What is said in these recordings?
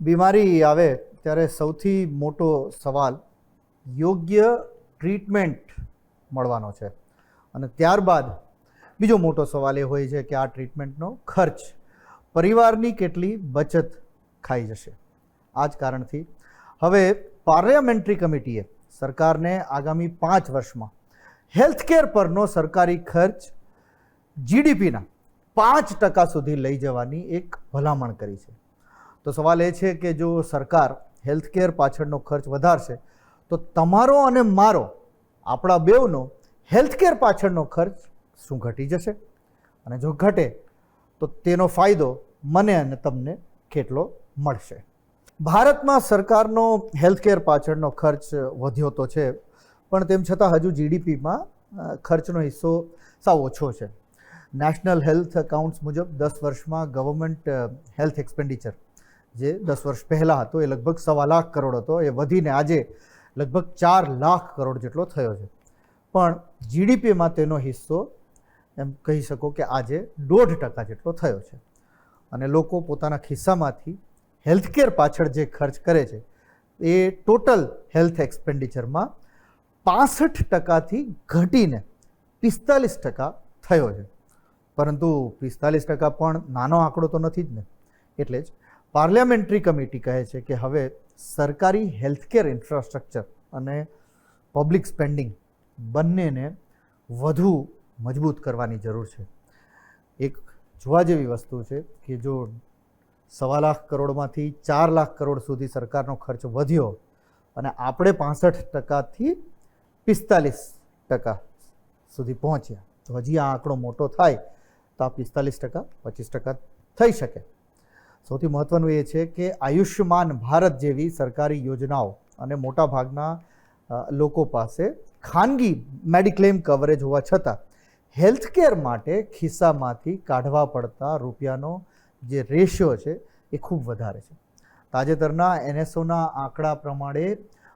બીમારી આવે ત્યારે સૌથી મોટો સવાલ યોગ્ય ટ્રીટમેન્ટ મળવાનો છે અને ત્યારબાદ બીજો મોટો સવાલ એ હોય છે કે આ ટ્રીટમેન્ટનો ખર્ચ પરિવારની કેટલી બચત ખાઈ જશે. આ જ કારણથી હવે પાર્લામેન્ટરી કમિટીએ સરકારને આગામી 5 વર્ષમાં હેલ્થકેર પરનો સરકારી ખર્ચ જીડીપીના 5% સુધી લઈ જવાની એક ભલામણ કરી છે. તો સવાલ એ છે કે જો સરકાર હેલ્થકેર પાછળનો ખર્ચ વધારશે તો તમારો અને મારો, આપણા બેઉનો હેલ્થકેર પાછળનો ખર્ચ શું ઘટી જશે? અને જો ઘટે તો તેનો ફાયદો મને અને તમને કેટલો મળશે? ભારતમાં સરકારનો હેલ્થકેર પાછળનો ખર્ચ વધ્યો તો છે, પણ તેમ છતાં હજુ જીડીપીમાં ખર્ચનો હિસ્સો સાવ ઓછો છે. નેશનલ હેલ્થ એકાઉન્ટ્સ મુજબ 10 વર્ષમાં ગવર્મેન્ટ હેલ્થ એક્સપેન્ડિચર જે 10 વર્ષ પહેલાં હતો એ લગભગ 1.25 લાખ કરોડ હતો, એ વધીને આજે લગભગ 4 લાખ કરોડ જેટલો થયો છે. પણ જીડીપીમાં તેનો હિસ્સો એમ કહી શકો કે આજે 1.5% જેટલો થયો છે. અને લોકો પોતાના ખિસ્સામાંથી હેલ્થકેર પાછળ જે ખર્ચ કરે છે એ ટોટલ હેલ્થ એક્સપેન્ડિચરમાં 65%થી ઘટીને 45% થયો છે. પરંતુ 45% પણ નાનો આંકડો તો નથી જ ને. એટલે જ પાર્લામેન્ટરી કમિટી કહે છે કે હવે સરકારી હેલ્થકેર ઇન્ફ્રાસ્ટ્રક્ચર અને પબ્લિક સ્પેન્ડિંગ બંનેને વધુ મજબૂત કરવાની જરૂર છે. એક જોવા જેવી વસ્તુ છે કે જો 1.25 લાખ કરોડમાંથી 4 લાખ કરોડ સુધી સરકારનો ખર્ચ વધ્યો અને આપણે 65%થી 45% સુધી પહોંચ્યા, તો હજી આ આંકડો મોટો થાય તો આ 45% 25% થઈ શકે. સૌથી મહત્ત્વનું એ છે કે આયુષ્યમાન ભારત જેવી સરકારી યોજનાઓ અને મોટાભાગના લોકો પાસે ખાનગી મેડિક્લેમ કવરેજ હોવા છતાં હેલ્થકેર માટે ખિસ્સામાંથી કાઢવા પડતા રૂપિયાનો જે રેશિયો છે એ ખૂબ વધારે છે. તાજેતરના એનએસઓના આંકડા પ્રમાણે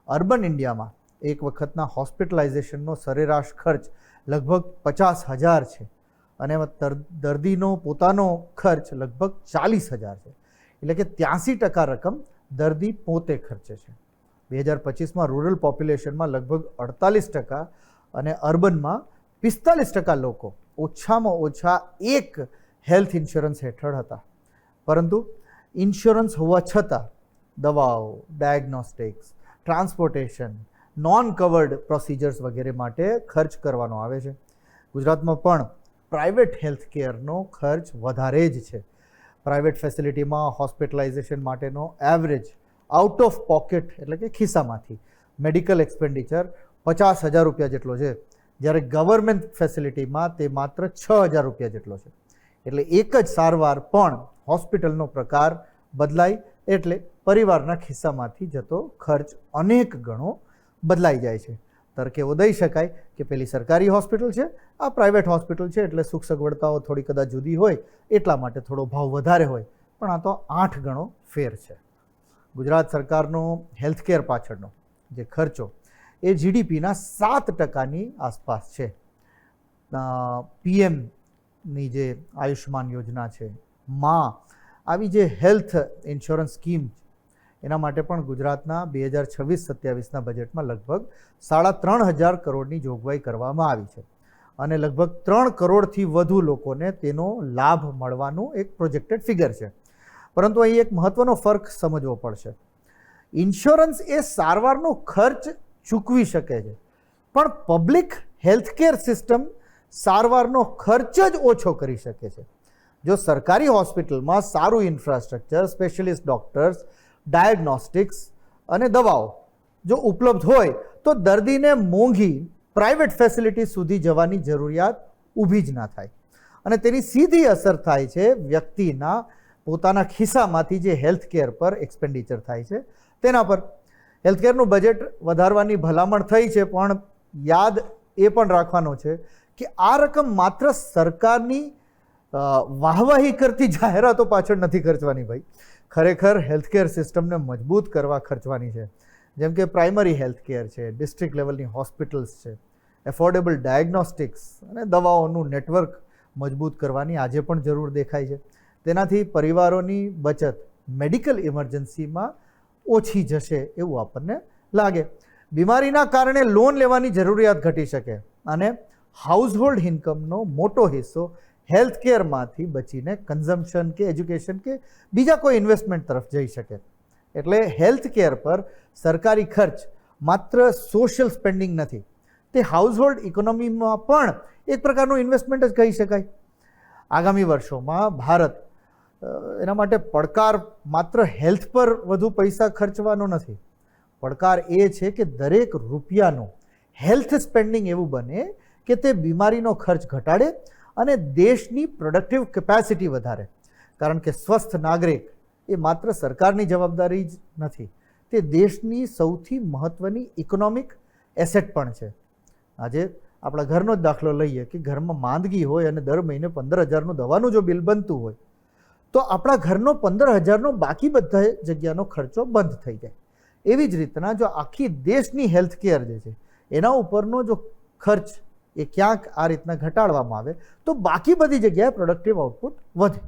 અર્બન ઇન્ડિયામાં એક વખતના હોસ્પિટલાઇઝેશનનો સરેરાશ ખર્ચ લગભગ 50,000 છે અને દર્દીનો પોતાનો ખર્ચ લગભગ 40,000 છે. એટલે કે 83% રકમ દર્દી પોતે ખર્ચે છે. 2025માં રૂરલ પોપ્યુલેશનમાં લગભગ 48% અને અર્બનમાં 45% લોકો ઓછામાં ઓછા એક હેલ્થ ઇન્સ્યોરન્સ હેઠળ હતા. પરંતુ ઇન્સ્યોરન્સ હોવા છતાં દવાઓ, diagnostics, transportation, non covered procedures વગેરે માટે ખર્ચ કરવાનો આવે છે. ગુજરાતમાં પણ પ્રાઇવેટ હેલ્થકેરનો ખર્ચ વધારે જ છે. પ્રાઇવેટ ફેસિલિટીમાં હોસ્પિટલાઇઝેશન માટેનો એવરેજ આઉટ ઓફ પોકેટ એટલે કે ખિસ્સામાંથી મેડિકલ એક્સપેન્ડિચર 50,000 રૂપિયા જેટલો છે, જ્યારે ગવર્મેન્ટ ફેસિલિટીમાં તે માત્ર 6,000 રૂપિયા જેટલો છે. એટલે એક જ સારવાર પણ હોસ્પિટલનો પ્રકાર બદલાય એટલે પરિવારના ખિસ્સામાંથી જતો ખર્ચ અનેક ગણો બદલાઈ જાય છે. તરકેવો દઈ શકાય કે પેલી સરકારી હોસ્પિટલ છે, આ પ્રાઇવેટ હોસ્પિટલ છે, એટલે સુખ સગવડતાઓ થોડી કદાચ જુદી હોય એટલા માટે થોડો ભાવ વધારે હોય, પણ આ તો 8 ગણો ફેર છે. ગુજરાત સરકારનો હેલ્થકેર પાછળનો જે ખર્ચો એ જીડીપીના 7%ની આસપાસ છે. પીએમની જે આયુષ્યમાન યોજના છે, આવી જે હેલ્થ ઇન્સ્યોરન્સ સ્કીમ એના માટે પણ ગુજરાતના 2026-27ના બજેટમાં લગભગ 3,500 કરોડની જોગવાઈ કરવામાં આવી છે અને લગભગ 3 કરોડથી વધુ લોકોને તેનો લાભ મળવાનું એક પ્રોજેક્ટેડ ફિગર છે. પરંતુ અહીં એક મહત્ત્વનો ફર્ક સમજવો પડશે. ઇન્સ્યોરન્સ એ સારવારનો ખર્ચ ચૂકવી શકે છે, પણ પબ્લિક હેલ્થકેર સિસ્ટમ સારવારનો ખર્ચ જ ઓછો કરી શકે છે. જો સરકારી હોસ્પિટલમાં સારું ઇન્ફ્રાસ્ટ્રક્ચર, સ્પેશિયલિસ્ટ ડૉક્ટર્સ, ડાયગ્નોસ્ટિક્સ અને દવાઓ જો ઉપલબ્ધ હોય તો દર્દીને મોંઘી પ્રાઇવેટ ફેસિલિટી સુધી જવાની જરૂરિયાત ઊભી જ ના થાય અને તેની સીધી અસર થાય છે વ્યક્તિના પોતાના ખિસ્સામાંથી જે હેલ્થકેર પર એક્સપેન્ડિચર થાય છે તેના પર. હેલ્થકેરનું બજેટ વધારવાની ભલામણ થઈ છે, પણ યાદ એ પણ રાખવાનો છે કે આ રકમ માત્ર સરકારની વાહવાહી કરતી જાહેરાતો પાછળ નથી ખર્ચવાની ભાઈ. ખરેખર હેલ્થકેર સિસ્ટમને મજબૂત કરવા ખર્ચવાની છે. જેમ કે પ્રાઇમરી હેલ્થકેર છે, ડિસ્ટ્રિક્ટ લેવલની હોસ્પિટલ્સ છે, એફોર્ડેબલ ડાયગ્નોસ્ટિક્સ અને દવાઓનું નેટવર્ક મજબૂત કરવાની આજે પણ જરૂર દેખાય છે. તેનાથી પરિવારોની બચત મેડિકલ ઇમરજન્સીમાં ઓછી જશે એવું આપણને લાગે. બીમારીના કારણે લોન લેવાની જરૂરિયાત ઘટી શકે અને હાઉસહોલ્ડ ઇન્કમનો મોટો હિસ્સો હેલ્થ કેરમાંથી બચીને કન્ઝમ્પશન કે એજ્યુકેશન કે બીજા કોઈ ઇન્વેસ્ટમેન્ટ તરફ જઈ શકે. એટલે હેલ્થ કેર પર સરકારી ખર્ચ માત્ર સોશિયલ સ્પેન્ડિંગ નથી, તે હાઉસહોલ્ડ ઇકોનોમીમાં પણ એક પ્રકારનું ઇન્વેસ્ટમેન્ટ જ કહી શકાય. આગામી વર્ષોમાં ભારત એના માટે પડકાર માત્ર હેલ્થ પર વધુ પૈસા ખર્ચવાનો નથી. પડકાર એ છે કે દરેક રૂપિયાનું હેલ્થ સ્પેન્ડિંગ એવું બને કે તે બીમારીનો ખર્ચ ઘટાડે અને દેશની પ્રોડક્ટિવ કેપેસિટી વધારે. કારણ કે સ્વસ્થ નાગરિક એ માત્ર સરકારની જવાબદારી જ નથી, તે દેશની સૌથી મહત્ત્વની ઇકોનોમિક એસેટ પણ છે. આજે આપણા ઘરનો જ દાખલો લઈએ કે ઘરમાં માંદગી હોય અને દર મહિને 15,000નું દવાનું જો બિલ બનતું હોય તો આપણા ઘરનો 15,000નો બાકી બધા જગ્યાનો ખર્ચો બંધ થઈ જાય. એવી જ રીતના જો આખી દેશની હેલ્થ કેર જે છે એના ઉપરનો જો ખર્ચ એ ક્યાંક આ રીતના ઘટાડવામાં આવે તો બાકી બધી જગ્યાએ પ્રોડક્ટિવ આઉટપુટ વધે.